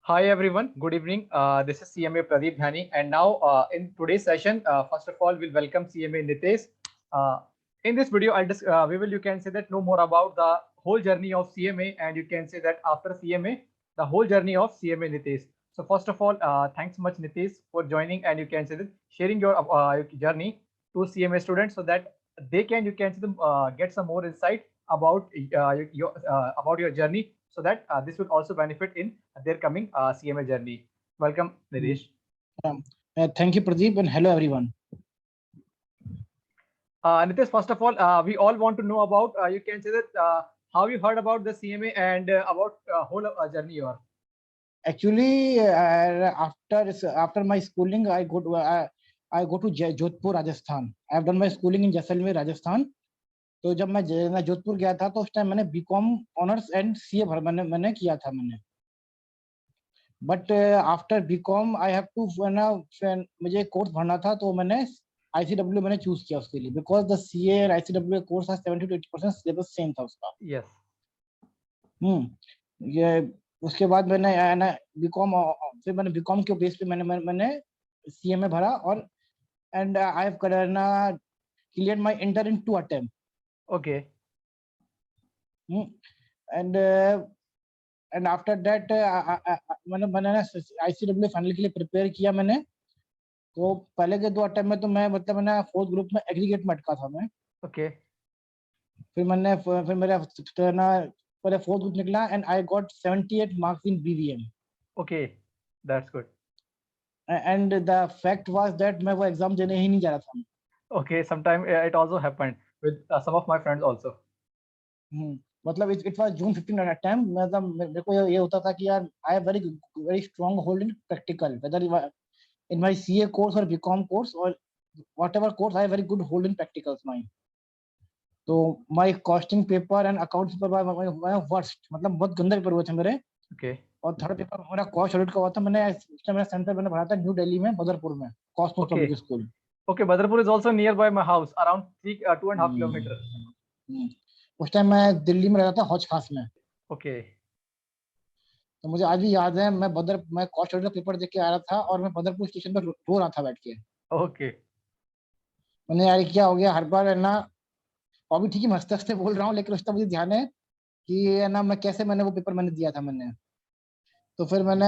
Hi everyone, good evening. This is CMA Pradeep Dhani, and now in today's session, first of all, we'll welcome CMA Nitesh. Uh, in this video, we will, you can say that, know more about the whole journey of CMA, and you can say that after CMA, the whole journey of CMA Nitesh. So first of all, thanks so much Nitesh for joining, and you can say that sharing your journey to CMA students so that they can, you can say them, get some more insight about your journey, so that this will also benefit in their coming CMA journey. Welcome, Mm. Nidesh. Thank you, Pradeep, and hello, everyone. Nitesh, first of all, we all want to know about, you can say that, how you heard about the CMA and about whole journey yours. Actually, after my schooling, I go to Jodhpur, Rajasthan. I have done my schooling in Jaisalmer, Rajasthan. तो जब मैं जोधपुर गया था तो उस time मैंने BCom honours and CA मैंने किया था मैंने. But after BCom I have to मुझे कोर्स भरना था तो मैंने आईसीडब्ल्यू मैंने चूज किया उसके लिए बिकॉज द सीए और ICW course 70 to 80% syllabus same था उसका. यस. ये उसके बाद मैंने बीकॉम फिर मैंने बीकॉम के बेस पे मैंने सीए में भरा और and I have cleared my inter in 2 attempt. Okay. And after that मैंने आईसीडब्ल्यू फाइनल के लिए प्रिपेयर किया मैंने. तो पहले के 2 अटेम्प्ट में तो मैं मैंने 4th ग्रुप में एग्रीगेट में अटका था मैं. ओके. फिर मेरा पहले 4th ग्रुप निकला and I got 78 marks in BVM. Okay, that's good. And the fact was that मैं वो एग्जाम देने ही नहीं जा रहा था. Okay, sometime it also happened with some of my friends also. मतलब it was June 15 at time. मतलब मेरे को ये होता था कि यार I have very strong hold in practical whether in my CA course और बीकॉम कोर्स और whatever course I have very good hold in practicals my. तो my costing paper and accounts paper my worst मतलब बहुत गंदे paper हुए थे मेरे. Okay. और थर्ड पेपर मेरा कॉस्ट ऑडिट का हुआ था. मैंने सेंटर मैंने भरा था न्यू दिल्ली में बदरपुर में Cosmos Okay. Public school. Okay, Badrapur is also nearby my house, around 2.5 kilometers. उस टाइम मैं दिल्ली में रहता था हौज खास में. Okay. तो मुझे आज भी याद है मैं कॉस्ट ऑडिट का पेपर देख के आ रहा था और मैं बदरपुर स्टेशन पर रो रहा था बैठ के. Okay. मैंने यार क्या हो गया हर बार है ना. अभी ठीक है मस्त से बोल रहा हूँ लेकिन उस टाइम मुझे ध्यान है कि है ना मैंने वो पेपर मैंने दिया था मैंने. तो फिर मैंने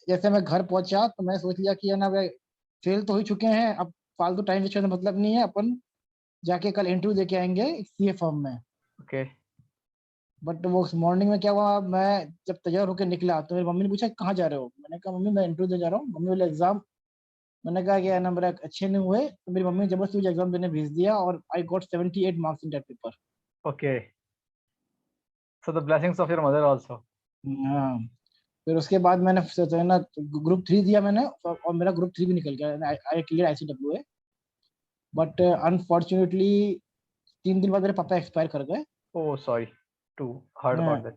जैसे मैं घर पहुंचा तो मैं सोच लिया कि है ना भाई फेल तो हो चुके हैं अब फालतू टाइम वेस्ट करने मतलब नहीं है. अपन जाके कल इंटरव्यू देके आएंगे सीए फर्म में. Okay. बट वो मॉर्निंग में क्या हुआ मैं जब तैयार होकर निकला तो मेरी मम्मी ने पूछा कहाँ जा रहे हो. मैंने कहा मम्मी मैं इंटरव्यू दे जा रहा हूँ. मम्मी बोले एग्जाम. मैंने कहा कि ना मेरा अच्छे नहीं हुए तो मेरी मम्मी ने जबरदस्ती मुझे एग्जाम देने भेज दिया और I got 78 marks in that paper. Okay. So the blessings of your mother also. हाँ. फिर उसके बाद मैंने ना ग्रुप 3 दिया मैंने और मेरा ग्रुप 3 भी निकल गया. I clear ICW. But unfortunately 3 दिन बाद मेरे पापा एक्सपायर कर गए. Oh, sorry to heard about that.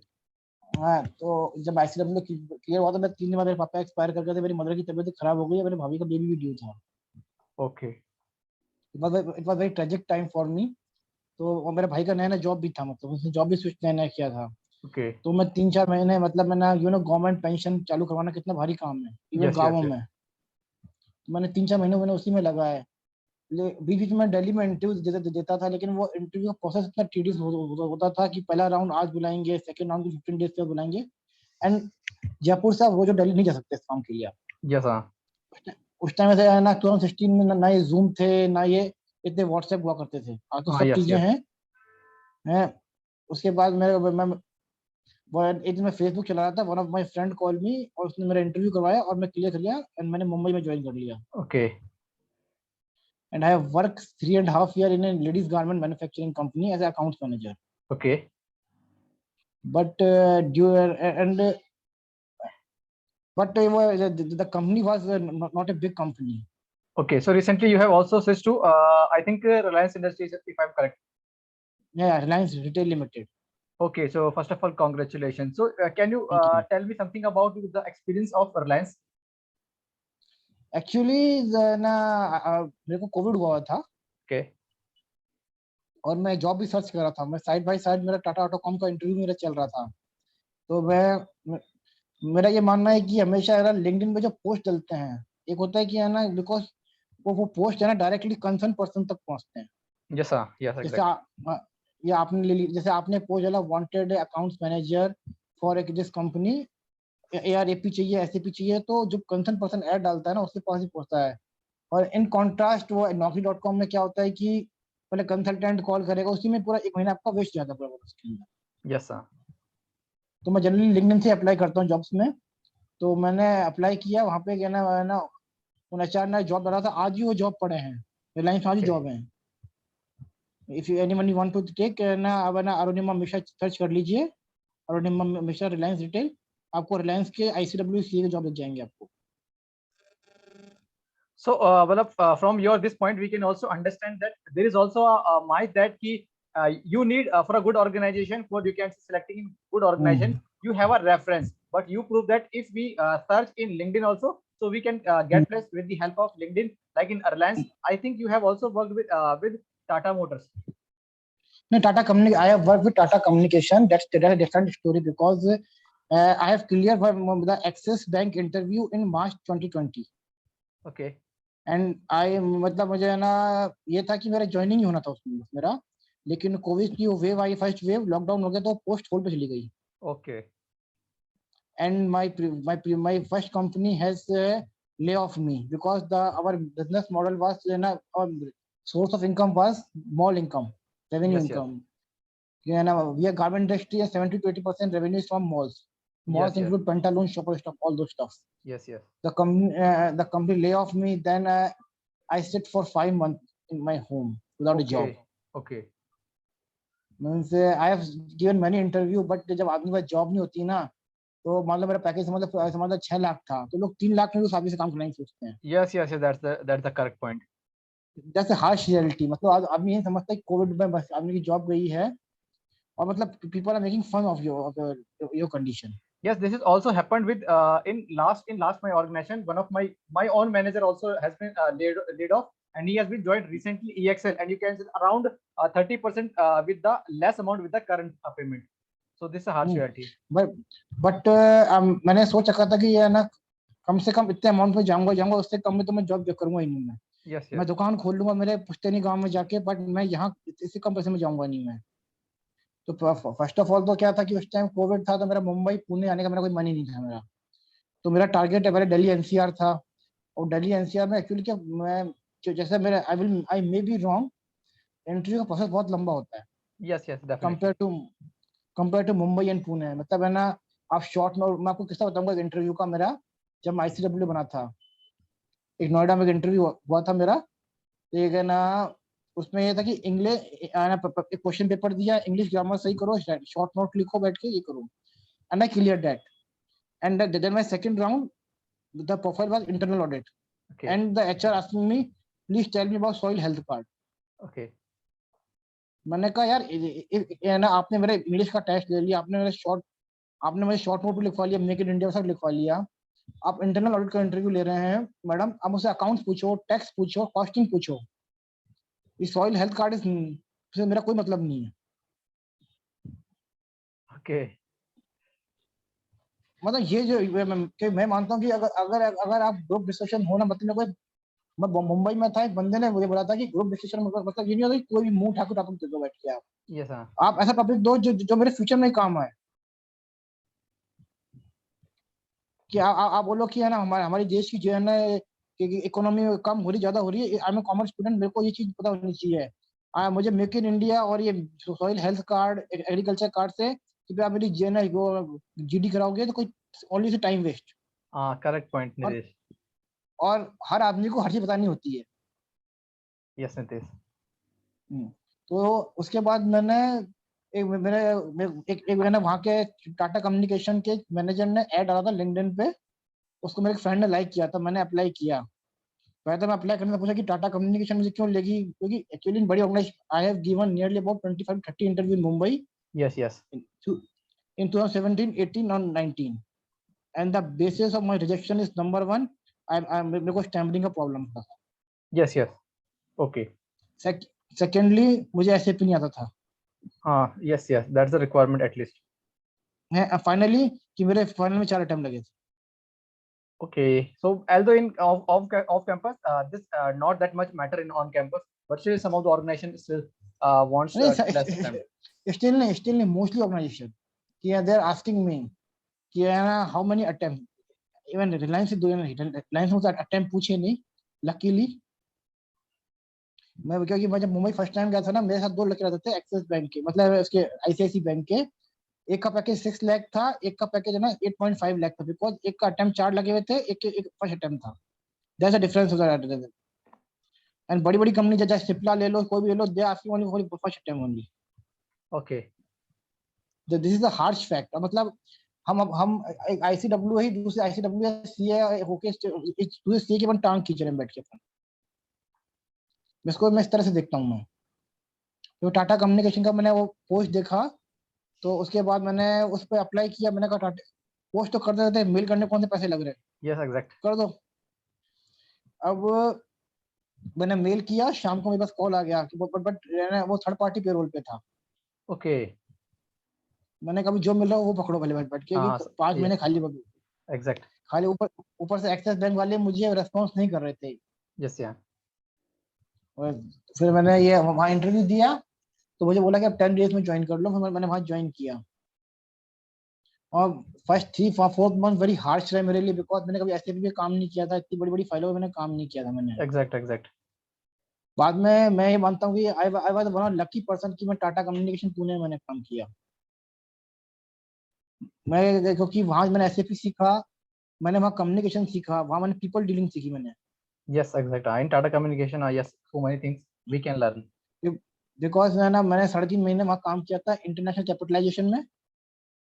हाँ. तो जब आईसीडब्ल्यू क्लियर हुआ तो मैं 3 दिन बाद मेरे पापा एक्सपायर कर गए थे. मेरी मदर की तबीयत खराब हो गई और मेरे भाभी का बेबी भी ड्यू था. Okay. It was very tragic time for me. तो और मेरे भाई का नया नया जॉब भी था मतलब उसने जॉब भी स्विच नया नया किया था. Okay. तो मैं 3-4 महीने मतलब मैंने गवर्नमेंट पेंशन चालू करवाना कितना भारी काम है इवन Yes, yes, गाँवों yes. में. तो मैंने 3-4 महीने मैंने उसी में लगा है. बीच बीच में दिल्ली में इंटरव्यू देता था लेकिन वो इंटरव्यू का प्रोसेस इतना टीडियस होता था कि पहला राउंड आज बुलाएंगे सेकंड राउंड को 15 डेज के बाद बुलाएंगे. एंड जयपुर से वो जो दिल्ली नहीं जा सकते इस काम के लिए. Yes, हाँ. उस टाइम से ना 2016 में ना ये जूम थे ना ये इतने व्हाट्सएप हुआ करते थे. आज तो हाँ, सब yes, चीजें yes. हैं. उसके बाद एक दिन मैं फेसबुक चला रहा था. One of my friend call मी और उसने मेरा इंटरव्यू करवाया और मैं क्लियर कर लिया एंड मैंने मुंबई में ज्वाइन कर लिया. Okay. And I have work 3.5 years in a ladies garment manufacturing company as accounts manager. Okay. But the company was not a big company. Okay. So recently you have also switched to, I think, Reliance Industries, if I'm correct. Yeah, Reliance Retail Limited. Okay. So first of all, congratulations. So can you Thank you. tell me something about the experience of Reliance? Actually ना मेरे को Covid हुआ था. Okay. और मैं job भी search कर रहा था. मैं साइड बाय साइड मेरा टाटा ऑटोकॉम का इंटरव्यू मेरा चल रहा था. तो मैं मेरा ये मानना है कि हमेशा है ना लिंक्डइन पे जो पोस्ट डलते हैं, एक होता है कि है ना, बिकॉज वो पोस्ट है ना डायरेक्टली कंसर्न पर्सन तक पहुंचते हैं। Yes, sir. Yes, जैसे exactly. ये आपने ले ली, जैसे आपने पोस्ट डाला वांटेड अकाउंट्स मैनेजर फॉर एक दिस कंपनी, ARAP चाहिए, SAP चाहिए, तो जो कंसर्न पर्सन ऐड डालता है ना उसके पास ही पहुंचता है। और इन कॉन्ट्रास्ट वो naukri.com में क्या होता है कि पहले कंसल्टेंट कॉल करेगा, उसी में पूरा 1 महीना आपका वेस्ट जाता है पूरा उसके अंदर। Yes, sir. तो मैं जनरली लिंक्डइन से अप्लाई करता हूँ जॉब्स में। तो मैंने अप्लाई किया वहाँ पे, क्या ना उन HR ने जॉब डाला था, आज ही वो जॉब पड़े हैं, रिलायंस में आज ही Okay. जॉब है। If you anyone want to take ना, अब ना अरुणिमा मिश्रा सर्च कर लीजिए, अरुणिमा मिश्रा रिलायंस रिटेल, आपको रिलायंस के ICW CA के जॉब लग जाएंगे आपको। So, well, from your this point, we can also understand that there is also a myth that you need for a good organization, for you can say selecting in good organization, you have a reference. But you prove that if we search in LinkedIn also, so we can get placed with the help of LinkedIn. Like in Reliance, I think you have also worked with Tata Motors. No, I have worked with Tata Communication. That's a different story because I have cleared the Axis Bank interview in March 2020. Okay. And आई मतलब मुझे ना ये था कि मेरा joining ही होना था उसमें मेरा, लेकिन कोविड की वो वेव आई, फर्स्ट वेव लॉकडाउन हो गया तो पोस्ट होल्ड पे चली गई। Okay. And my first company has lay off me because the our business model was ना, और source of income was small income, revenue Yes. Yes. Income. you know, we are garment industry and 70 to 80% revenue is from malls. Yes. Malls Yes. include pantaloons, shopper stuff, all those stuff. Yes. Yes. The company lay off me. Then I sit for 5 months in my home without a job. Okay. Okay. Means I have given many interview, but जब आदमी के पास job नहीं होती ना, तो मान लो मेरा package मतलब 6 लाख था, तो लोग 3 लाख में भी शादी से काम करना ही सोचते हैं। Yes. Yes. Yes. That's the correct point. जैसे हार्श रियलिटी, मतलब आदमी ये समझता है कि कोविड में बस आदमी की जॉब गई है, और मतलब people are making fun of your condition. Yes, this is also happened with in last my organization. One of my own manager also has been laid off, and he has been joined recently EXL, and you can say around 30% with the less amount with the current payment. So this is a harsh reality. But मैंने सोच रखा था कि ये ना कम से कम इतने amount में जाऊंगा, उससे कम में तो मैं जॉब करूंगा ही नहीं। Yes, मैं yes, दुकान खोल लूंगा मेरे पुश्तैनी गांव में जाके, बट मैं यहाँ इससे कम पैसे में जाऊंगा नहीं मैं। तो फर्स्ट ऑफ ऑल तो क्या था कि उस टाइम कोविड था, तो मेरा मुंबई पुणे आने का मेरा कोई मन ही नहीं था मेरा। तो मेरा टारगेट है पहले दिल्ली NCR था। और दिल्ली NCR में एक्चुअली क्या, मैं जैसे मेरा I may be wrong, interview का प्रोसेस बहुत लंबा होता है yes, yes, compare definitely. To compare to Mumbai and Pune. मतलब है ना, आप शॉर्ट में, मैं आपको किस्सा बताऊंगा इंटरव्यू का मेरा, जब मैं ICW बना था, एक नोएडा में इंटरव्यू हुआ था मेरा। ठीक है ना, उसमें ये था कि इंग्लिश एक क्वेश्चन पेपर दिया, इंग्लिश ग्रामर सही करो, शॉर्ट नोट लिखो बैठ के, ये करो, and I clear that. And then my second round the profile was internal audit, Okay, and the HR asking me please tell me about soil health card. okay, मैंने कहा यार ये ना, आपने मेरे इंग्लिश का टेस्ट ले लिया, आपने मेरे शॉर्ट नोट लिखवा लिया, मेक इन इंडिया सब लिखवा लिया, आप इंटरनल ऑडिट का इंटरव्यू ले रहे हैं मैडम, आप मुझसे अकाउंट्स पूछो, टैक्स पूछो, कॉस्टिंग पूछो, ये सॉइल हेल्थ कार्ड से मेरा कोई मतलब नहीं है। okay. मतलब ये जो मैं मानता हूँ कि अगर आप ग्रुप डिस्कशन होना, मतलब कोई, मैं मुंबई में था, एक बंदे ने मुझे बोला था कि ग्रुप डिस्कशन मतलब ये नहीं होता कि कोई भी मुंह ठाकुर टॉपिक दे दो बैठ के Yes, sir. आप ऐसा टॉपिक दो जो मेरे फ्यूचर में काम आए। कि आप बोलो कि है ना, हमारे देश की जो है ना कि इकोनॉमी कम हो रही, ज्यादा हो रही है, आई एम कॉमर्स स्टूडेंट, मेरे को ये चीज पता होनी चाहिए। मुझे मेक इन इंडिया और ये soil health card, agriculture card से कि आप मेरी GD कराओगे तो कोई only say time waste. Correct point, और Nidesh. और हर आदमी को हर चीज बतानी होती है। Yes, Nitesh. तो उसके बाद मैंने मैंने वहाँ के टाटा कम्युनिकेशन के मैनेजर ने ऐड डाला था लिंक्डइन पे, उसको मेरे फ्रेंड ने लाइक किया था, मैंने अप्लाई किया। पहले तो मैं अप्लाई करने से पूछा कि टाटा कम्युनिकेशन मुझे क्यों लेगी, क्योंकि एक्चुअली इन बड़ी organization I have given nearly about 25-30 interview in Mumbai Yes, yes, in 2017, 18 और 19, and the basis of my rejection is number 1, मेरे को स्टैम्पिंग का प्रॉब्लम था। yes, yes. Okay. सेकेंडली मुझे SAP नहीं आता था। Yes, yes. That's the requirement at least. है फाइनली कि मेरे फाइनल में 4 अटेम्प्ट लगे थे। Okay. So although in off campus, this not that much matter in on campus, but still some of the organization still wants less attempt. Still नहीं mostly organisation कि they are asking me कि how many attempt. Even Reliance से रिलायंस मुझसे attempt पूछे नहीं luckily. मैं क्योंकि मैं जब मुंबई फर्स्ट टाइम गया था ना, मेरे साथ 2 लड़के रहते थे एक्सिस बैंक के, मतलब इसके आईसीआईसी बैंक के। एक का पैकेज 6 लाख था, एक का पैकेज है ना 8.5 लाख था, बिकॉज एक का अटेम्प्ट 4 लगे हुए थे, एक फर्स्ट अटेम्प्ट था। दैट्स अ डिफरेंस होता है। एंड बड़ी बड़ी कंपनी जैसे सिप्ला ले लो, कोई भी ले लो, they asking only for first attempt only. Okay. This is the harsh fact. मतलब हम एक आईसीडब्ल्यू है, दूसरे आईसीडब्ल्यू सीए होके दूसरे सीए के अपन टांग खींच रहे हैं बैठ के अपन। इसको मैं इस तरह से देखता हूँ। मैं तो टाटा कम्युनिकेशन का मैंने वो पोस्ट देखा, तो उसके बाद मैंने उस पर अप्लाई किया। मैंने कहा टाटा पोस्ट तो कर देते, मेल करने कौन से पैसे लग रहे हैं, Yes, exact. कर दो। अब मैंने मेल किया, शाम को मेरे पास कॉल आ गया कि बट वो थर्ड पार्टी पेरोल पे था। Okay. मैंने कभी जो मिल रहा वो पकड़ो पहले बैठ के कि हाँ 5 yes, महीने खाली exact. खाली ऊपर ऊपर से एक्सिस बैंक वाले मुझे रेस्पॉन्स नहीं कर रहे थे। Yes, yeah. और फिर मैंने ये वहाँ इंटरव्यू दिया, तो मुझे बोला कि आप 10 डेज में ज्वाइन कर लो। फिर मैंने वहाँ ज्वाइन किया। और फर्स्ट 3-4 मंथ वेरी हार्श रहे मेरे लिए, बिकॉज मैंने कभी ऐसे भी काम नहीं किया था, इतनी बड़ी बड़ी फाइलों में मैंने काम नहीं किया था मैंने। Exact, exact. बाद में मैं ये मानता हूँ कि I was one lucky person कि मैं टाटा कम्युनिकेशन पुणे में मैंने काम किया। मैं क्योंकि वहाँ मैंने एसएपी सीखा, मैंने वहाँ कम्युनिकेशन सीखा, वहाँ मैंने पीपल डीलिंग सीखी मैंने। Yes, exact. In Tata Communication, yes, so many things we can learn. Because मैंने 3.5 महीने वहाँ काम किया था इंटरनेशनल कैपिटलाइजेशन में।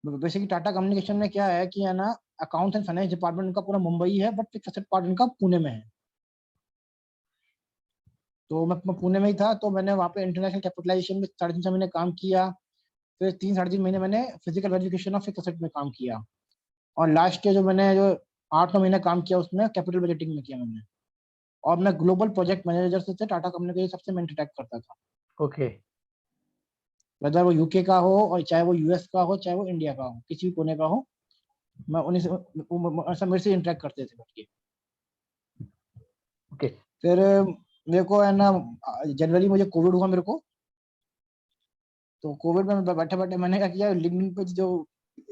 बेसिकली टाटा कम्युनिकेशन में क्या है कि है ना, अकाउंट्स एंड फाइनेंस डिपार्टमेंट उनका पूरा मुंबई है, बट फिक्स एसेट पार्ट उनका पुणे में है। तो मैं पुणे में ही था, तो मैंने वहाँ पे इंटरनेशनल कैपिटलाइजेशन में 3.5 महीने काम किया। फिर 3-3.5 महीने मैंने physical verification of fix asset में काम किया। और लास्ट के जो 8-9 महीने काम किया उसमें कैपिटल बजटिंग में किया मैंने। और मैं ग्लोबल प्रोजेक्ट मैनेजर से टाटा कम्युनिकेशन सबसे मैं इंटरेक्ट करता था, Okay. वेदर वो यूके का हो और चाहे वो यूएस का हो, चाहे वो इंडिया का हो, किसी भी कोने का हो, मैं उन्हीं से सब मेरे से इंटरेक्ट करते थे बैठ के। Okay. फिर मेरे को है ना जनवरी मुझे कोविड हुआ मेरे को। तो कोविड में बैठे बैठे मैंने क्या किया, लिंक्डइन पे जो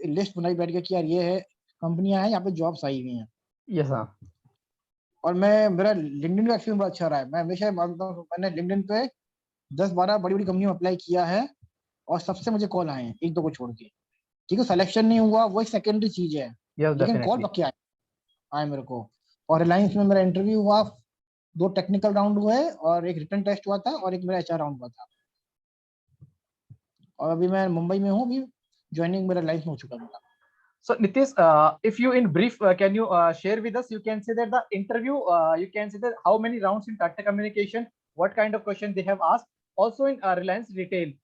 लिस्ट बनाई बैठ के कि यार ये है कंपनियां हैं यहाँ पे जॉब्स आई हुई हैं। Yes, हाँ. और मेरा लिंक्डइन का एक्सपीरियंस बड़ा अच्छा रहा है। मैं हमेशा मानता हूँ, मैंने लिंक्डइन पे 10-12 बड़ी बड़ी कंपनी में अप्लाई किया है, और सबसे मुझे कॉल आए हैं, एक दो को छोड़ के। ठीक है, सिलेक्शन नहीं हुआ वो एक सेकेंडरी चीज है, Yes, लेकिन कॉल definitely. पक्के आए मेरे को। और रिलायंस में मेरा इंटरव्यू हुआ, 2 टेक्निकल राउंड हुए और एक रिटन टेस्ट हुआ था और एक मेरा एचआर राउंड हुआ था। और अभी मैं मुंबई में हूँ, अभी ज्वाइनिंग मेरा लाइफ में हो चुका है मेरा। So Nitish, if you in brief, can you share with us? You can say that the interview, you can say that how many rounds in Tata Communication, what kind of question they have asked. Also in Reliance Retail,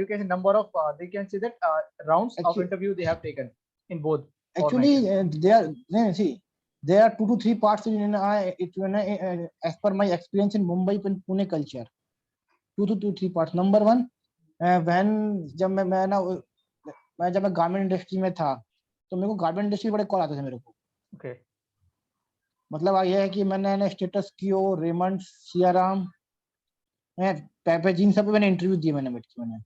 you can say number of, they can say that rounds of interview they have taken in both Actually, organizations. there are 2 to 3 parts in as per my experience in Mumbai and Pune culture. 2 to 3 parts. Number one, when जब मैं garment industry में था, तो मेरे को garment industry बड़े call आते थे मेरे को। Okay. मतलब ये है कि मैंने स्टेटस कियो, रेमंड, सियाराम, पैकेजिंग सब पे मैंने इंटरव्यू दिए मैंने बैठ के मैंने।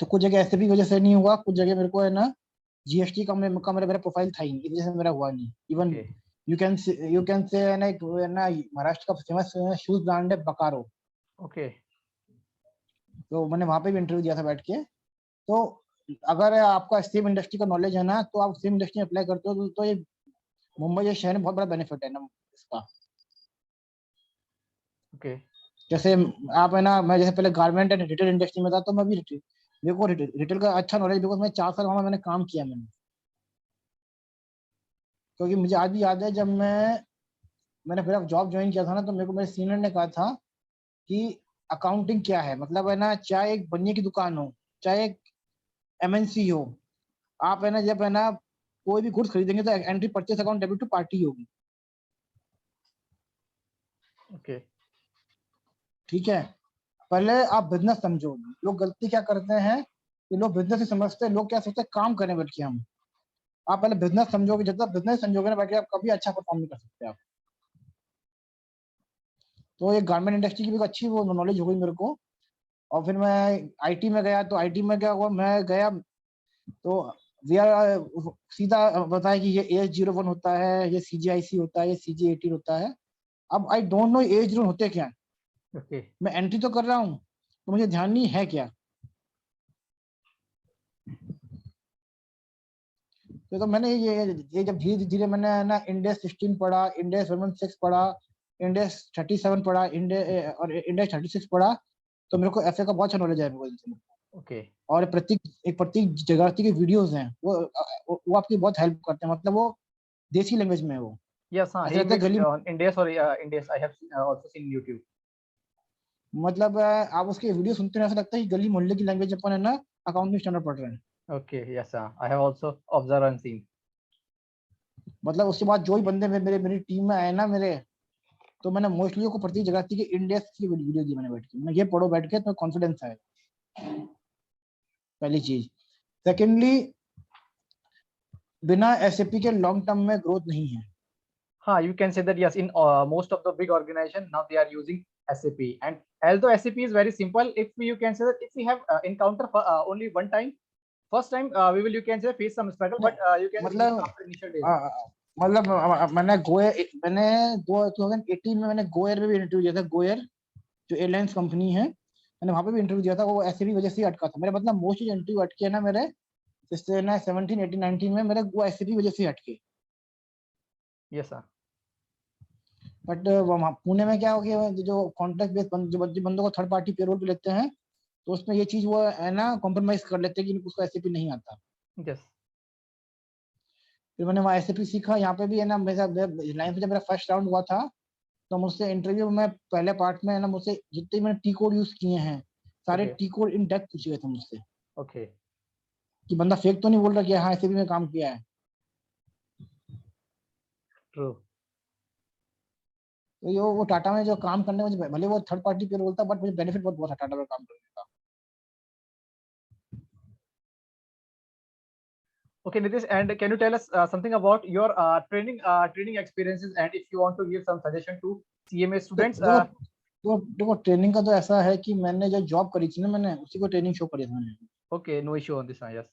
तो कुछ जगह ऐसे भी वजह से नहीं हुआ, कुछ जगह मेरे को है ना जीएसटी का मेरा प्रोफाइल था ही नहीं, इस वजह से मेरा हुआ नहीं। Even Okay. You can say है ना, एक है ना महाराष्ट्र का फेमस शूज ब्रांड है बकारो, Okay. तो मैंने वहां पे भी इंटरव्यू दिया था बैठ के। तो अगर आपका सेम इंडस्ट्री का नॉलेज है ना, तो आप सेम इंडस्ट्री में अप्लाई करते हो, तो ये मुंबई जैसे शहर में बहुत बड़ा बेनिफिट है ना इसका। Okay. जैसे आप है ना, मैं जैसे पहले गारमेंट एंड रिटेल इंडस्ट्री में था, तो मैं भी मेरे को रिटेल का अच्छा नॉलेज, बिकॉज मैं 4 साल वहां मैंने काम किया मैंने। क्योंकि मुझे आज भी याद है, जब मैंने फिर जॉब ज्वाइन किया था ना, तो मेरे को मेरे सीनियर ने कहा था कि अकाउंटिंग क्या है, मतलब है ना, चाहे एक बनिए की दुकान हो, चाहे एक एमएनसी हो, आप है ना जब है ना कोई भी गुड्स खरीदेंगे तो entry purchase account debit to party होगी। Okay. ठीक है, पहले आप बिजनेस समझो। लोग गलती क्या करते हैं ये लोग बिजनेस ही समझते हैं, लोग क्या सोचते हैं काम करें बैठ के हम। आप पहले बिजनेस समझोगे, जब तक बिजनेस समझोगे ना बैठ के, आप कभी अच्छा परफॉर्म नहीं कर सकते आप। तो ये गारमेंट इंडस्ट्री की भी अच्छी वो नॉलेज हो गई मेरे को। और फिर मैं आईटी में गया, तो आईटी में क्या हुआ, मैं गया तो वी आर सीधा बताया कि ये AS01 होता है, ये CGIC होता है, ये CG18 होता है। अब आई डोंट नो AS01 होते क्या हैं। Okay. मैं एंट्री तो कर रहा हूँ तो मुझे ध्यान नहीं है क्या। तो मैंने ये जब धीरे धीरे मैंने ना इंडेक्स 16 पढ़ा, इंडेक्स 116 पढ़ा, इंडेक्स 37 पढ़ा, और इंडेक्स 36 पढ़ा, तो मेरे को FA का बहुत अच्छा नॉलेज है मेरे को। Okay. और प्रत्येक जगह की वीडियोस हैं वो आपकी बहुत हेल्प करते हैं, मतलब वो देसी लैंग्वेज में है वो। Yes, ऐसा he लगता है makes गली में, on India's or India's. I have also seen YouTube. मतलब आप उसके वीडियो सुनते हैं ऐसा लगता है कि गली मोहल्ले की लैंग्वेज अपन है ना अकाउंटिंग स्टैंडर्ड पढ़ रहे हैं। Okay. Yes, I have also observed and seen. मतलब उसके बाद जो भी बंदे मेरी टीम में आए ना मेरे, तो मैंने मोस्टली को प्रत्येक जगह की इंडिया की वीडियो दी मैंने बैठ के, मैं ये पढ़ो बैठ के तो कॉन्फिडेंस आएगा, पहली चीज। सेकेंडली, बिना SAP के लॉन्ग टर्म में ग्रोथ नहीं है। You can say that yes. In most of the big organization now they are using SAP, and although SAP is very simple, if you can say that if we have encounter only one time, first time we will you can say face some struggle, but you can use मतलब after initial days. मतलब मैंने 2018 में मैंने GoAir में भी interview दिया था। GoAir जो एयरलाइंस कंपनी है, मैंने वहां पे भी इंटरव्यू दिया था, वो SAP वजह से ही अटका था मेरा। मतलब मोस्टली इंटरव्यू अटके ना मेरे, जैसे ना 17, 18, 19 में मेरे वो SAP वजह से ही अटके। Yes, sir. बट वहाँ पुणे में क्या हो गया, जो कॉन्ट्रैक्ट बेस्ड जो बंदों को थर्ड पार्टी पेरोल पे लेते हैं, तो उसमें ये चीज वो है ना कॉम्प्रोमाइज कर लेते हैं कि उसको SAP नहीं आता। Yes. फिर मैंने वहाँ SAP सीखा। यहाँ पे भी है ना, मेरा लाइन पे जब मेरा फर्स्ट राउंड हुआ था, तो मुझसे इंटरव्यू में पहले पार्ट में है ना, मुझसे जितने मैंने टी कोड यूज किए हैं सारे Okay. T code in depth पूछे गए थे मुझसे, Okay. कि बंदा फेक तो नहीं बोल रहा कि हाँ SAP में काम किया है। True. तो ये वो टाटा में जो काम करने में, भले वो थर्ड पार्टी पेरोल था, बट मुझे बेनिफिट बहुत बहुत था टाटा में काम करने का। Okay, Nitish, and can you tell us something about your training experiences, and if you want to give some suggestion to CMA तो students? देखो ट्रेनिंग का तो ऐसा है कि मैंने जो जॉब करी थी ना, मैंने उसी को ट्रेनिंग शो करी थी मैंने। Okay, no issue on this one. Yes.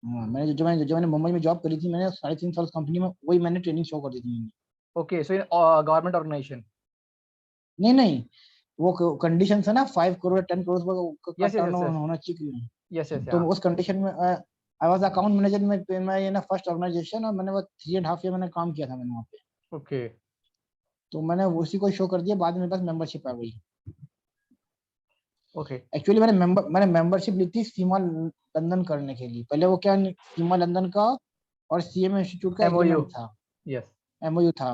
हाँ, मैंने मुंबई में जॉब करी थी, मैंने 3.5 साल कंपनी में वही मैंने ट्रेनिंग शो कर दी थी मैंने। Okay, so in government organization. नहीं नहीं, वो कंडीशन है ना 5 करोड़ 10 करोड़ का Yes, yes, yes, turnover yes. होना चाहिए। Yes, yes, तो yeah. उस कंडीशन में आई वाज अकाउंट मैनेजर में, मैं ये ना फर्स्ट ऑर्गेनाइजेशन, और मैंने वो 3.5 ईयर मैंने काम किया था मैंने वहाँ पे। Okay. तो मैंने उसी को शो कर दिया, बाद में मेरे पास मेंबरशिप आ गई। Okay. एक्चुअली मैंने मेंबरशिप ली थी सीमा लंदन करने के लिए। पहले वो क्या, सीमा लंदन का और CMA इंस्टीट्यूट का MOU. एग्रीमेंट था, Yes. MOU था।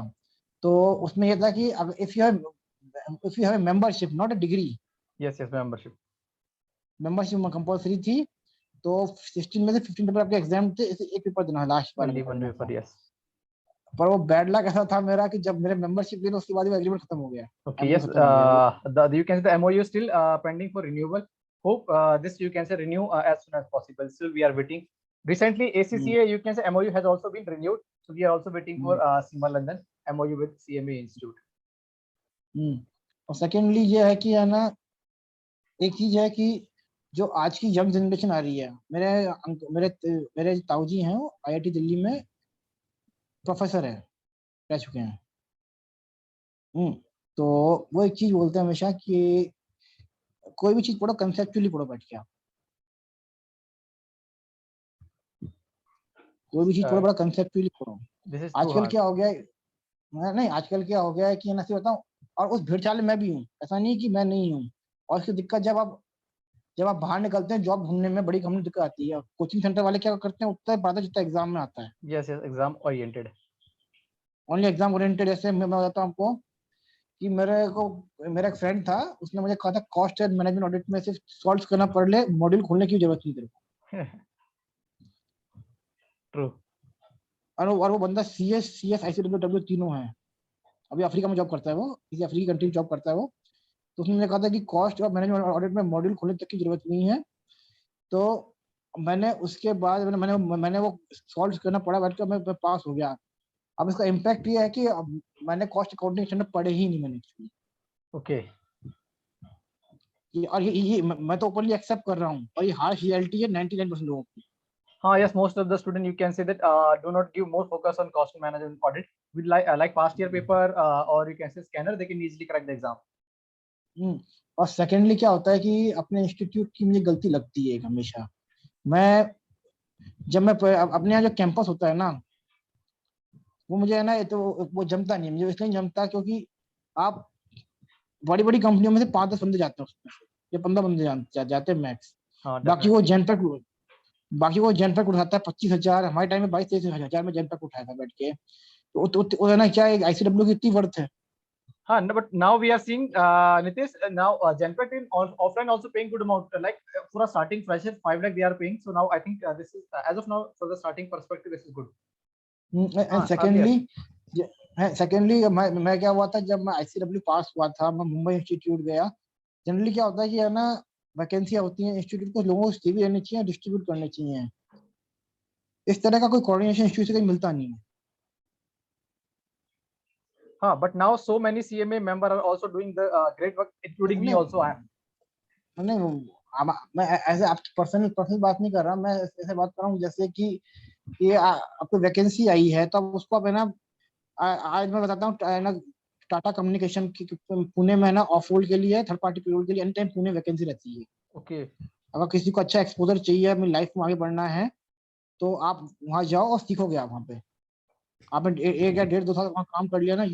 तो उसमें ये था कि if you have membership not a degree, Yes, yes, membership. Membership compulsory थी। तो 16 में से 15 पेपर आपके एग्जाम थे, इसे एक पेपर देना है, लास्ट वाला Only पेपर one देना paper. था। Yes. पर वो बैड लक ऐसा था मेरा कि जब मेरे मेंबरशिप ली ना, उसके बाद वो एग्रीमेंट खत्म हो गया, Okay. MOU Yes. खत्म हो गया वो। The you can say the MOU is still pending for renewal. Hope this you can say renew as soon as possible. Still we are waiting. Recently, hmm, ACCA you can say MOU has also been renewed. So we are also waiting for hmm, SEMA London MOU with CMA Institute. और secondly ये है कि है ना, एक चीज है कि जो आज की यंग जनरेशन आ रही है, मेरे ताऊजी हैं, वो IIT दिल्ली में प्रोफेसर है, रह चुके हैं। तो वो एक चीज बोलते हैं हमेशा कि कोई भी चीज पढ़ो कंसेप्चुअली पढ़ो बैठ के आप। कोई भी चीज पढ़ो Uh, बड़ा कंसेप्चुअली पढ़ो। this is too आजकल hard. क्या हो गया है, नहीं आजकल क्या हो गया है कि ना सही बताऊं, और उस भीड़ चाल में मैं भी हूँ, ऐसा नहीं कि मैं नहीं हूँ। और इसकी दिक्कत, जब आप बाहर निकलते हैं जॉब ढूंढने में, बड़ी कंपनी दिक्कत आती है। कोचिंग सेंटर वाले क्या करते हैं, उतना ही पढ़ाते जितना एग्जाम में आता है, Yes, yes, exam oriented. Only exam oriented. जैसे मैं बताता हूँ आपको कि मेरा एक फ्रेंड था, उसने मुझे कहा था कॉस्ट एंड मैनेजमेंट ऑडिट में सिर्फ सॉल्व करना पड़ ले, मॉड्यूल खोलने की जरूरत नहीं तेरे को। True. और वो बंदा CS ICWW तीनों है, अभी अफ्रीका में जॉब करता है, वो किसी अफ्रीकी कंट्री में जॉब करता है वो। तो उसने मुझे कहा था कि कॉस्ट और मैनेजमेंट ऑडिट में मॉड्यूल खोलने तक की जरूरत नहीं है, तो मैंने उसके बाद मैंने वो सॉल्व करना पड़ा, बैठ कर मैं पास हो गया। अब इसका इम्पैक्ट ये है कि अब मैंने कॉस्ट अकाउंटिंग स्टैंडर्ड पढ़े ही नहीं मैंने actually। Okay. और ये मैं तो ओपनली एक्सेप्ट कर रहा हूँ, और ये हार्श रियलिटी है 99% लोगों की। Yes, most of the student you can say that do not give more focus on cost management audit. With like past year paper or you can say scanner, they can easily crack the exam. और secondly क्या होता है कि अपने institute की मुझे गलती लगती है हमेशा। मैं जब मैं अपने यहाँ जो कैंपस होता है ना, वो मुझे है ना, ये तो वो जमता नहीं है मुझे, इसलिए नहीं जमता क्योंकि आप बड़ी बड़ी कंपनियों में से 5-10 बंदे जाते हैं उसमें से, या 15 बंदे जाते हैं मैक्स। बाकी वो Definitely. जनपैक बाकी वो जनपैक उठाता है 25,000। हमारे टाइम में 22-23 हजार में जनपैक उठाया था बैठ के। तो है ना, क्या आईसीडब्ल्यू की इतनी वर्थ है। No, but now we are seeing Nitish now Genpact in offline also paying good amount. Like for a starting fresher, 5 lakh they are paying. So now I think this is as of now for the starting perspective, this is good. And Earlier. Secondly मैं क्या हुआ था, जब मैं ICW पास हुआ था, मैं Mumbai institute गया। जनरली क्या होता है कि है ना, वैकेंसियां होती हैं इंस्टीट्यूट को, लोगों को सीवी रहनी चाहिए, डिस्ट्रीब्यूट करनी चाहिए। इस तरह का कोई कोऑर्डिनेशन इंस्टीट्यूट से कहीं मिलता नहीं है। But now so many CMA member are also doing the great work, including me नहीं also. I am. नहीं, मैं ऐसे आपकी पर्सनल पर्सनल बात नहीं कर रहा, मैं ऐसे बात कर रहा हूँ जैसे कि ये आपको वैकेंसी आई है तो अब उसको आप है ना, आज मैं बताता हूँ है ना, टाटा कम्युनिकेशन की पुणे में है ना, ऑफ रोल के लिए, थर्ड पार्टी पेरोल के लिए एनी टाइम पुणे वैकेंसी रहती है। Okay. अगर किसी को अच्छा एक्सपोजर चाहिए, अपनी लाइफ में आगे बढ़ना है, तो आप वहाँ जाओ और सीखोगे। आप वहाँ पे आपने 1 या 1.5-2 साल वहाँ काम कर लिया ना,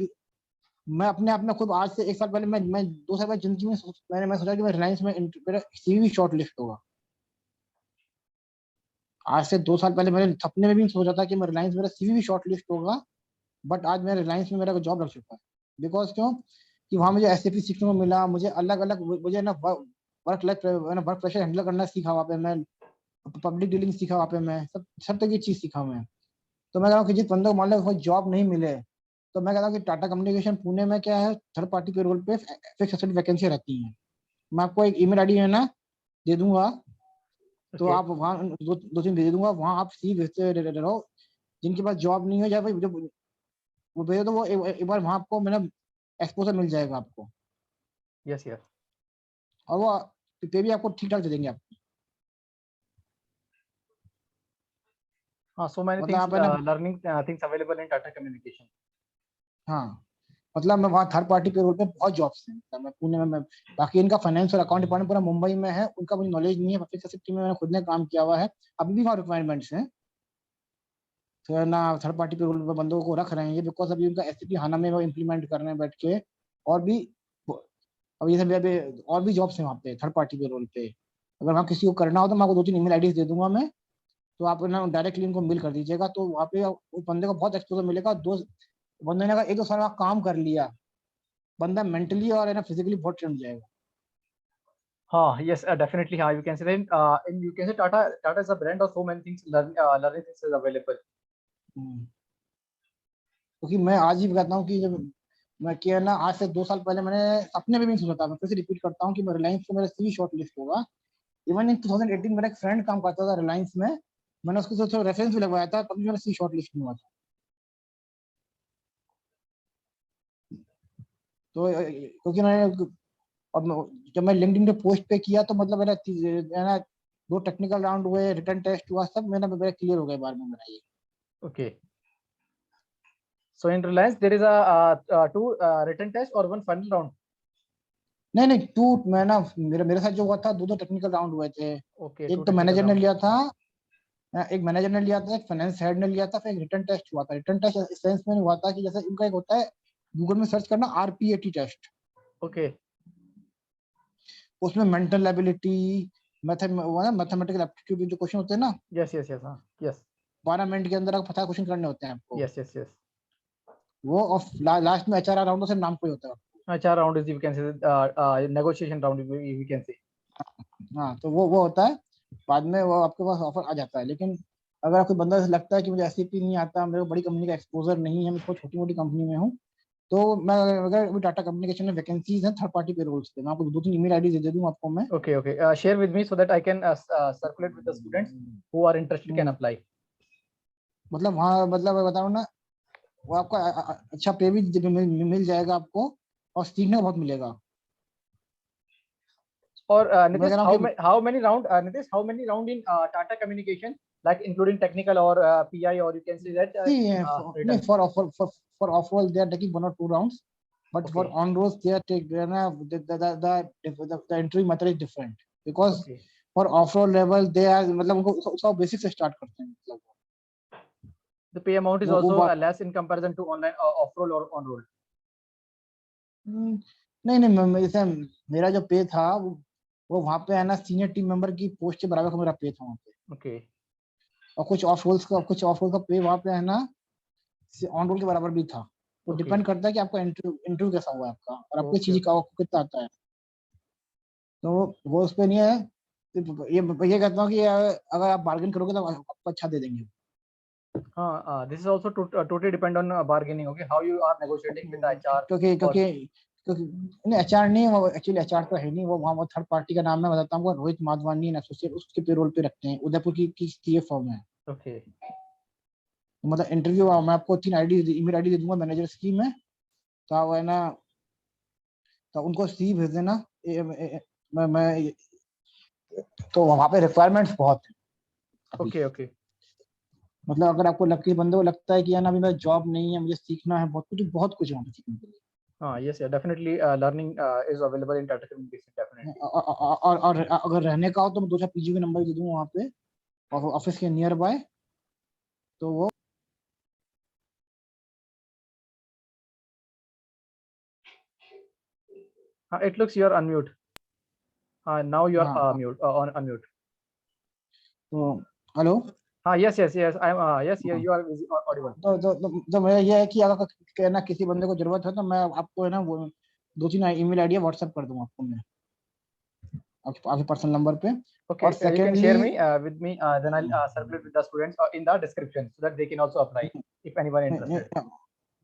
मैं अपने आप में खुद आज से 1 साल पहले, मैं 2 साल पहले जिंदगी में मैं सोचा कि मैं रिलायंस में मेरा सीवी शॉर्ट लिस्ट होगा। आज से 2 साल पहले मैंने सपने में भी नहीं सोचा था कि मैं रिलायंस, मेरा सीवी भी शॉर्ट लिस्ट होगा। बट आज मेरे रिलायंस में मेरा जॉब लग चुका है। बिकॉज क्यों कि वहाँ मुझे एसएपी सीखने को मिला, मुझे अलग अलग, मुझे ना वर्क प्रेशर हैंडल करना सीखा वहाँ पे मैं, पब्लिक डीलिंग सीखा वहाँ पे मैं, सब तरह की चीज सीखा मैं। तो मैं कह रहा हूँ कि जिस बंदे को मान लो कोई जॉब नहीं मिले, तो मैं कहता हूँ कि टाटा कम्युनिकेशन पुणे में क्या है, थर्ड पार्टी के रोल पे फिक्स एसेट वैकेंसी रहती है। मैं आपको एक ईमेल आईडी है ना दे दूंगा, तो Okay. आप वहाँ दो तीन भेज दूंगा, वहाँ आप सी भेजते रहो। जिनके पास जॉब नहीं हो जाए भाई, जब वो भेजो तो वो एक बार वहाँ आपको मतलब एक्सपोजर मिल जाएगा आपको, Yes. Yes. और वो पे भी आपको ठीक ठाक दे देंगे आप। So many मतलब things आप है ना, learning things available in Tata Communication. हाँ, मतलब मैं वहाँ थर्ड पार्टी पेरोल पे बहुत जॉब्स हैं, मतलब मैं पुणे में, मैं बाकी इनका फाइनेंस और अकाउंट डिपार्टमेंट पूरा मुंबई में है, उनका मुझे नॉलेज नहीं है। पब्लिक सेक्टर में मैंने खुद ने काम किया हुआ है, अभी भी वहाँ रिक्वायरमेंट्स हैं। तो है ना, थर्ड पार्टी पेरोल पे बंदों को रख रहे हैं ये, बिकॉज अभी उनका एसएपी हाना में वो इम्प्लीमेंट कर रहे हैं बैठ के। और भी अब ये सब अभी और भी जॉब्स हैं वहाँ पे थर्ड पार्टी पेरोल पे। अगर वहाँ किसी को करना हो तो मैं आपको 2-3 ईमेल आईडीज दे दूंगा मैं, तो आप ना डायरेक्टली उनको मेल कर दीजिएगा, तो वहाँ पे उस बंदे को बहुत एक्सपोजर मिलेगा। बंदे ने अगर 1-2 साल वहाँ काम कर लिया, बंदा मेंटली और है ना फिजिकली बहुत ट्रेंड जाएगा। Yes, definitely. You can say then, and you can say Tata is a brand of so many things. Learning things is available. क्योंकि मैं आज ही कहता हूँ कि जब मैं किया ना, आज से 2 साल पहले मैंने अपने में भी नहीं सोचा था। मैं फिर से रिपीट करता हूँ कि मैं रिलायंस से मेरा सीवी शॉर्ट लिस्ट होगा। इवन इन 2018 मेरा एक फ्रेंड काम करता था रिलायंस में, मैंने उसको थोड़ा रेफरेंस भी लगवाया था, तभी मेरा सी शॉर्ट लिस्ट में हुआ था। तो क्योंकि मैंने अब जब मैं लिंक्डइन पे पोस्ट पे किया, तो मतलब है ना 2 टेक्निकल राउंड हुए, रिटर्न टेस्ट हुआ, सब मेरा क्लियर हो गया बार में मेरा ये। Okay. So in Reliance, there is a two written test or one final round. नहीं नहीं, टू, मैं ना मेरे साथ जो हुआ था, 2 टेक्निकल राउंड हुए थे। Okay, एक two तो technical मैनेजर ने round. लिया था, एक मैनेजर ने लिया था, एक फाइनेंस हेड ने लिया था, फिर एक रिटर्न टेस्ट हुआ था। रिटर्न टेस्ट इस सेंस में हुआ था कि जैसे इनका एक होता है, गूगल में सर्च करना आरपीएटी टेस्ट, Okay. उसमें मेंटल एबिलिटी, मैथमेटिकल एप्टीट्यूड जो क्वेश्चन होते हैं ना, Yes. Yes. Yes. Yes. 12 minute के अंदर आपको 50 क्वेश्चन करने होते हैं आपको। Yes. Yes. Yes. वो और लास्ट में एचआर राउंड से नाम कोई होता है। HR round is, you can say, negotiation round. We can say. हाँ, तो वो होता है, बाद में वो आपके पास ऑफर आ जाता है। लेकिन अगर आपको बंदा लगता है कि मुझे एससीपी नहीं आता, मेरे को बड़ी कंपनी का एक्सपोजर नहीं है, मैं बहुत छोटी मोटी कंपनी में हूँ, तो मैं अगर अभी टाटा कम्युनिकेशन में वैकेंसीज हैं थर्ड पार्टी पे रोल्स पे, मैं आपको 2-3 ईमेल आईडी दे दूं आपको मैं। Okay, okay. Share with me so that I can circulate with the students who are interested can apply. मतलब वहाँ मतलब मैं बताऊँ ना, वो आपका अच्छा पे भी मिल जाएगा आपको, और सीखने को बहुत मिलेगा। Or मैं Nitish, कह रहा हूँ कि how many round? Nitish, how many round in Tata Communication, like including technical or PI, or you can say that नहीं, written? for off-roll they are taking 1 or 2 rounds, but for Okay, on-rolls they are the entry method is different, because okay. for off-roll level they are मतलब उनको सब basic से start करते हैं, मतलब The pay amount is वो also बात less in comparison to online off roll or on roll. नहीं नहीं, जैसे मेरा जो पे था वो वहाँ पे है ना सीनियर टीम मेंबर की पोस्ट के बराबर का मेरा पे था वहाँ पे, Okay, और कुछ ऑफ रोल्स का पे वहाँ पे है ना ऑन रोल के बराबर भी था। तो okay, डिपेंड करता है कि आपका इंटरव्यू कैसा हुआ है आपका, और आपको okay, चीज का okay. आपको कितना आता है। तो वो उस पे नहीं है। तो ये कहता हूँ कि अगर आप बार्गेन करोगे तो आपको अच्छा दे देंगे। This is also totally depend on bargaining. Okay, how you are negotiating with the HR क्योंकि or क्योंकि क्योंकि नहीं, एचआर नहीं, वो एक्चुअली एचआर तो है नहीं, वो वहाँ वो थर्ड पार्टी का नाम है, बताता हूँ, रोहित माधवानी एंड एसोसिएट, उसके पेरोल पे रखते हैं, उदयपुर की ये फर्म है। okay, तो मतलब इंटरव्यू मैं आपको 3 आईडी ईमेल आईडी दे दूंगा मैनेजर की में, तो आप है ना, तो उनको सी भेज देना। मैं तो वहाँ पे रिक्वायरमेंट्स बहुत है अभी। okay, okay. मतलब अगर आपको लकी बंदे को लगता है कि यार अभी मेरा जॉब नहीं है, मुझे सीखना है, बहुत कुछ है वहाँ पे सीखने के लिए। Yes, yeah, definitely. Learning is available in Tata Communication. Definitely. और अगर रहने का हो तो मैं 2-4 पीजी के नंबर दे दूंगा वहाँ पे, ऑफिस के नियर बाय। तो वो It looks you are unmute. Now you are हाँ, mute on unmute. तो hello. Yes, yes, yes. I'm yes, yeah, हाँ, you are audible. तो मेरा ये है कि अगर कहना किसी बंदे को जरूरत है तो मैं आपको है ना वो 2-3 ईमेल आईडी व्हाट्सएप कर दूंगा आपको मैं, आपके पर्सनल नंबर पे। Okay, और you can secondly share me with me. Then I'll circulate with the students in the description so that they can also apply if anyone interested.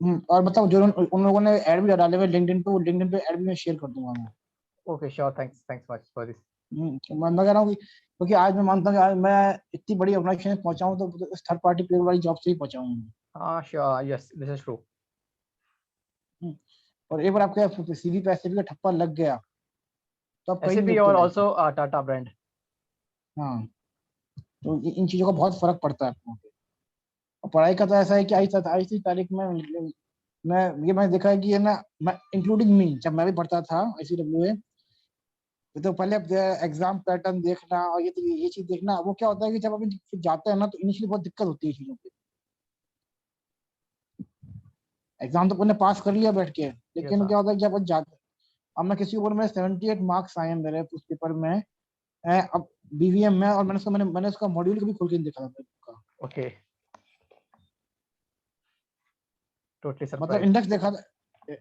और मतलब जो उन लोगों ने ऐड भी डाले हुए लिंक्डइन पे, वो लिंक्डइन पे ऐड भी मैं शेयर कर दूंगा मैं। Okay, sure. Thanks much for this. तो मैं कह रहा हूँ कि क्योंकि आज मैं मानता हूँ कि आज मैं इतनी बड़ी ऑर्गेनाइजेशन में पहुंचा हूँ तो इस थर्ड पार्टी पेयर वाली जॉब से ही पहुंचा हूँ मैं। Sure. Yes, this is true. और एक बार आपके सीवी पे एसएपी का ठप्पा लग गया तो आप कहीं नहीं SAP रुकते or लाइफ में। also Tata brand. हाँ, तो इन चीजों का बहुत फर्क पड़ता है आपको। और पढ़ाई का तो ऐसा है कि आई थी तारीख में मैंने देखा है कि है ना, मैं इंक्लूडिंग मी, जब मैं भी पढ़ता था ICWA, तो पहले एग्जाम पैटर्न देखना और ये चीज देखना, वो क्या होता है कि जब अभी जाते हैं ना तो इनिशियली बहुत दिक्कत होती है चीजों की। एग्जाम तो अपने पास कर लिया बैठ के, Yes, लेकिन क्या होता है कि जब अपन जाते, अब मैं किसी ऊपर में 78 मार्क्स आए हैं मेरे उस पेपर में, अब बीवीएम में, और मैंने उसका मॉड्यूल कभी खोल के नहीं देखा था उसका। okay. Totally मतलब surprised.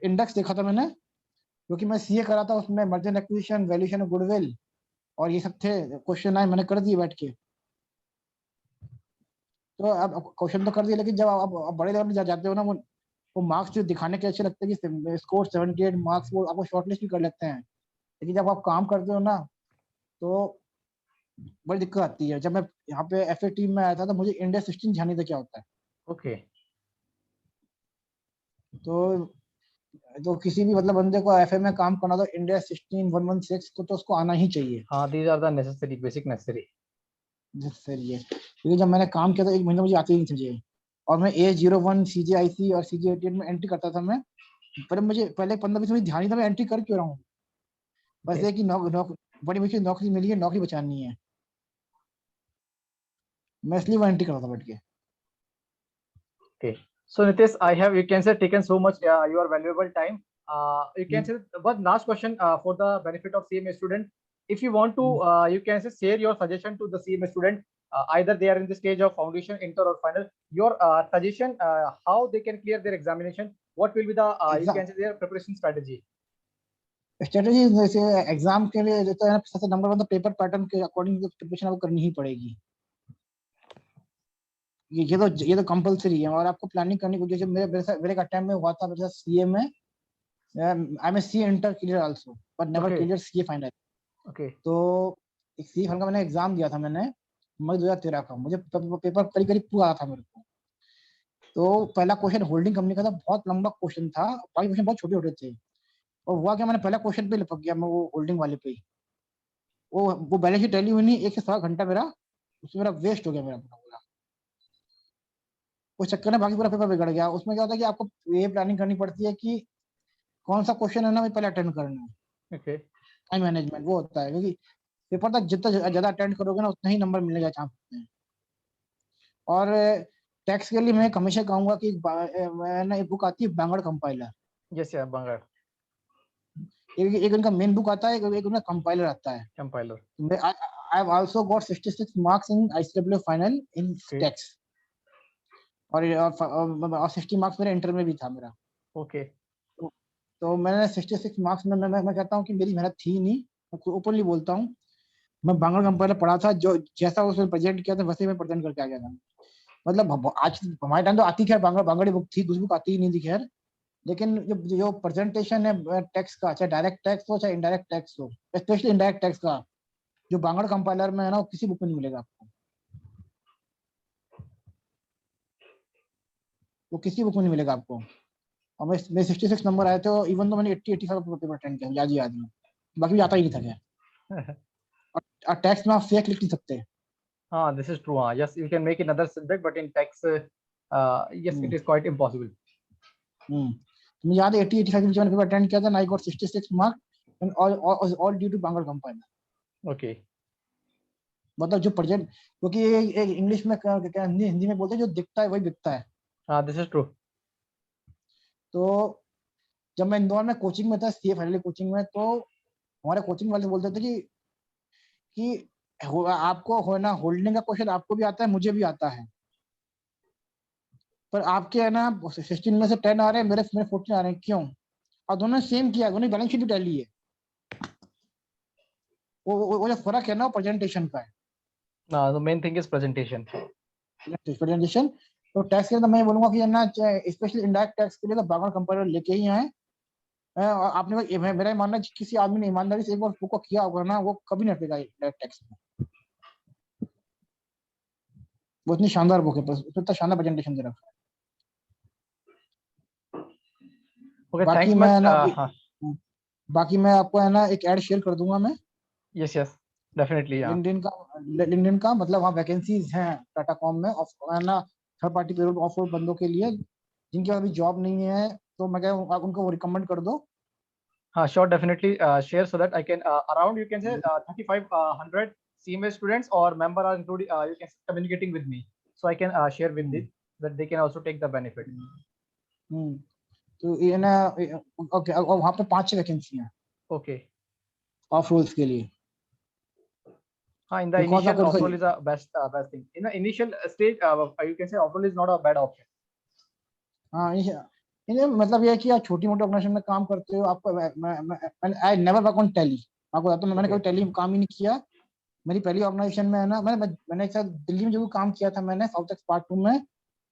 इंडेक्स देखा था मैंने, क्योंकि मैं सीए करा था, उसमें merger acquisition, valuation of goodwill और ये सब थे क्वेश्चन आए, मैंने कर दिए बैठ के। तो अब क्वेश्चन तो कर दिए, लेकिन जब आप बड़े लेवल में जाते हो ना, वो मार्क्स जो दिखाने के अच्छे लगते हैं कि स्कोर 78 मार्क्स, वो आपको शॉर्टलिस्ट भी कर लेते हैं, लेकिन जब आप काम करते हो ना तो बड़ी दिक्कत आती है। जब मैं यहाँ पे एफए टीम में आया था तो मुझे इंडिया 16 ध्यान नहीं था क्या होता है। Okay. तो किसी भी मतलब बंदे को एफए में काम करना तो इंडिया 16 116 तो उसको आना ही चाहिए। These are the necessary, basic necessary. जिससे ये, क्योंकि जब मैंने काम किया था 1 महीना मुझे आती ही नहीं थी, और मैं A01 CGIC और CG88 में एंट्री करता था मैं, पर मुझे पहले 15-20 मिनट ध्यान नहीं था मैं एंट्री कर क्यों रहा हूँ। बस Okay. ये कि बड़ी मुश्किल नौकरी मिली है, नौकरी बचानी है, मैं इसलिए वो एंट्री कर रहा था बैठ के। Okay. So Nitesh, I have, you can say, taken so much your valuable time. You can say one last question for the benefit of CMA student. If you want to, you can say share your suggestion to the CMA student. Either they are in the stage of foundation, inter, or final. Your suggestion, how they can clear their examination. What will be the you can say their preparation strategy. Strategy जैसे exam के लिए जो है सबसे number 1 तो paper pattern के according preparation आपको करनी ही पड़ेगी। ये तो कंपलसरी है, और आपको प्लानिंग करनी पड़ेगी। जैसे मेरे का टाइम में हुआ था मेरे साथ सीए में, I am C inter clear also but never Okay. Clear CA final. Okay. तो एक सीए फाइनल का मैंने एग्जाम दिया था मैंने मई 2013 का, मुझे पेपर करीब करीब पूरा था मेरे को। तो पहला क्वेश्चन होल्डिंग कंपनी का था, बहुत लंबा क्वेश्चन था, बाकी क्वेश्चन बहुत छोटे छोटे थे। और हुआ क्या, मैंने पहला क्वेश्चन पे लपक गया मैं, वो होल्डिंग वाले पे ही। वो बैलेंस शीट टैली हुई नहीं, 1 से 7 घंटा मेरा उसमें मेरा वेस्ट हो गया मेरा पूरा। उस चक्कर में बाकी पूरा पेपर बिगड़ गया। उसमें क्या होता है कि आपको ये प्लानिंग करनी पड़ती है कि कौन सा क्वेश्चन है ना मैं पहले अटेंड करना है। Okay. टाइम मैनेजमेंट वो होता है, क्योंकि पेपर तक जितना ज्यादा अटेंड करोगे ना उतना ही नंबर मिलेगा चांस हैं। और टैक्स के लिए मैं हमेशा कहूंगा कि एक बुक आती है बैंगड़ कंपाइलर। Yes, yeah, Bangar एक उनका मेन बुक आता है, एक उनका कंपाइलर आता है। compiler. I have also got 66 marks in ICW final in Okay. Tax. और 60 मार्क्स मेरे इंटर में भी था मेरा। Okay. तो, तो मैंने 66 मार्क्स में मैं कहता हूँ कि मेरी मेहनत थी नहीं, मैं ओपनली बोलता हूँ। मैं बांग्ला कंपाइलर पढ़ा था, जो जैसा उसने प्रेजेंट किया था वैसे ही मैं प्रेजेंट करके आ गया था। मतलब आज हमारे टाइम तो आती खैर बांगड़ी बुक थी, दूसरी बुक आती ही नहीं थी खैर। लेकिन जो प्रेजेंटेशन है टैक्स का, चाहे डायरेक्ट टैक्स हो चाहे इनडायरेक्ट टैक्स हो, स्पेशली इनडायरेक्ट टैक्स का, जो बांगड़ कंपाइलर में है ना वो किसी बुक में नहीं मिलेगा आपको। वो किसी बुक में नहीं मिलेगा आपको। और मेरे 66 नंबर आए थे, इवन तो मैंने 80-85 पेपर अटेंड किया, याद है। बाकी भी आता ही नहीं था खैर। और टैक्स में आप फेक लिख नहीं सकते। This is true. Yes, you can make another subject, but in tax, yes, it hmm is quite impossible. हम्म तो मुझे याद है 80-85 के बीच में पेपर अटेंड किया था, I got 66 mark and all due to Bangar compiler. Okay. मतलब जो प्रेजेंट, क्योंकि एक इंग्लिश में हिंदी में बोलते हैं जो दिखता है वही बिकता है। This is true. तो जब मैं इंदौर में कोचिंग में था, सीए फाइनल कोचिंग में, तो हमारे कोचिंग वाले बोलते थे कि आपको होना होल्डिंग का क्वेश्चन आपको भी आता है, मुझे भी आता है, पर आपके है ना 16 में से 10 आ रहे हैं, मेरे मेरे 14 आ रहे हैं, क्यों? और दोनों सेम किया, दोनों बैलेंस शीट भी टैली है। वो जो फर्क है ना वो प्रेजेंटेशन का है। The main thing is presentation. Presentation. तो टैक्स के लिए तो मैं बोलूंगा कि है ना, स्पेशली इंडायरेक्ट टैक्स के लिए तो बागड़ कंपाइलर लेके ही आए। और मेरा मानना है कि किसी आदमी ने ईमानदारी से एक बार बुक को किया होगा ना, वो कभी नहीं हटेगा इंडायरेक्ट टैक्स में। वो इतनी शानदार बुक है, बस उसमें इतना शानदार प्रेजेंटेशन दे रखा है। Okay, बाकी thanks मैं much. है ना बाकी मैं आपको है ना एक ऐड शेयर कर दूंगा मैं, Yes, yes, definitely. Yeah. LinkedIn का मतलब वहाँ वैकेंसीज हैं टाटा कॉम में, है ना, थर्ड पार्टी पेरोल ऑफ बंदों के लिए जिनके पास अभी जॉब नहीं है। तो मैं कह आप उनको वो रिकमेंड कर दो। Sure, definitely share so that I can around you can say 3500 CMA students or member are including you can say communicating with me, so I can share with hmm, it that they can also take the benefit. हम्म, तो ये ना okay, और वहाँ पे 5-6 vacancy हैं Okay. Of roles के लिए। In the because initial आपको offer देखो, is a best thing. In the initial stage, you can say offer is not a bad option. हाँ इन्हें मतलब ये है कि आप छोटी मोटी ऑर्गेनाइजेशन में काम करते हो, आपको I never work on tally. आपको बताता हूँ, मैंने कभी Okay. टैली काम ही नहीं किया। मेरी पहली ऑर्गेनाइजेशन में है ना, मैंने एक साथ दिल्ली में जो भी काम किया था मैंने साउथ एक्स पार्ट 2 में,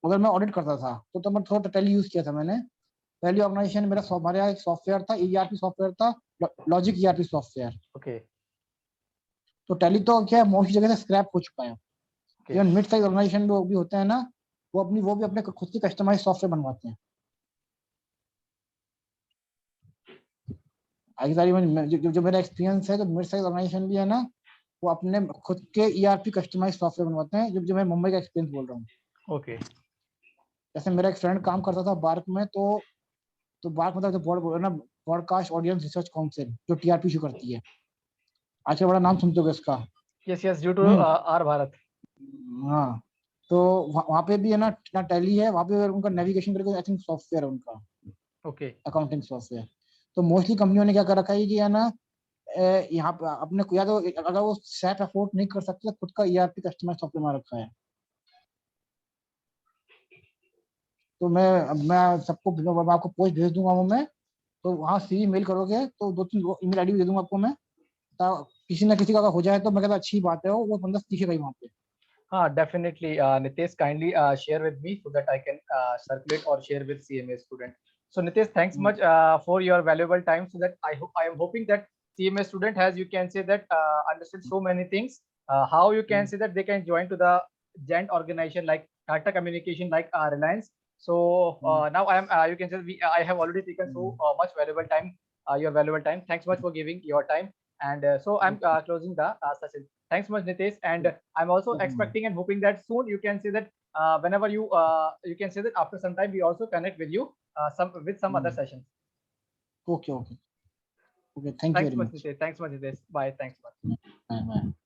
मगर मैं ऑडिट करता था तो मैं थोड़ा टैली यूज किया था मैंने। पहली ऑर्गेनाइजेशन मेरा हमारे यहाँ एक सॉफ्टवेयर था, ईआरपी सॉफ्टवेयर था, लॉजिक ईआरपी सॉफ्टवेयर। Okay. तो टैली तो क्या है मोस्टली जगह से स्क्रैप हो चुका है। Okay. Even mid size organization भी होते हैं ना, वो भी अपने खुद की कस्टमाइज सॉफ्टवेयर बनवाते हैं। आई सारी जो मेरा एक्सपीरियंस है, जो मिड साइज ऑर्गेनाइजेशन भी है ना, वो अपने खुद के ईआरपी कस्टमाइज सॉफ्टवेयर बनवाते हैं। जो मैं मुंबई का एक्सपीरियंस बोल रहा हूँ। Okay. जैसे मेरा एक फ्रेंड काम करता था बार्क में, तो बार्क मतलब जो बोर्ड ना, ब्रॉडकास्ट ऑडियंस रिसर्च काउंसिल, जो टीआरपी इशू करती है। आजकल बड़ा नाम सुनते हो इसका। Yes, yes. Due to hmm our Bharat. हाँ। तो वहाँ पे भी है ना टैली है, वहाँ पे उनका नेविगेशन करके आई थिंक सॉफ्टवेयर है उनका, Okay. Accounting software. तो मोस्टली कंपनियों ने क्या कर रखा है कि है ना, यहाँ पे अपने या तो अगर वो सैप अफोर्ड नहीं कर सकते तो खुद का ईआरपी कस्टमाइज सॉफ्टवेयर बना रखा है। तो मैं सबको मैं आपको पोस्ट भेज दूंगा वो मैं। तो वहाँ सीवी मेल करोगे तो 2-3 ईमेल आईडी भी दे दूंगा आपको मैं। किसी ना किसी का अगर हो जाए तो मैं कहता अच्छी बात है, वो बंदा सीखेगा ही वहाँ पे। Definitely. Nitesh, kindly share with me so that I can circulate or share with CMA student. So Nitesh, thanks much for your valuable time. So that I am hoping that CMA student has, you can say that, understood so many things. How you can say that they can join to the giant organization like Tata Communication, like Reliance. So now I am, you can say I have already taken so much valuable time, your valuable time. Thanks much for giving your time. And so I'm closing the session. Thanks much, Nitesh. And I'm also expecting and hoping that soon you can say that whenever you can say that after some time we also connect with you some other sessions. Okay, okay, okay. Thank you Thanks very much, much. Nitesh. Thanks much, Nitesh. Bye. Thanks much. Bye, bye.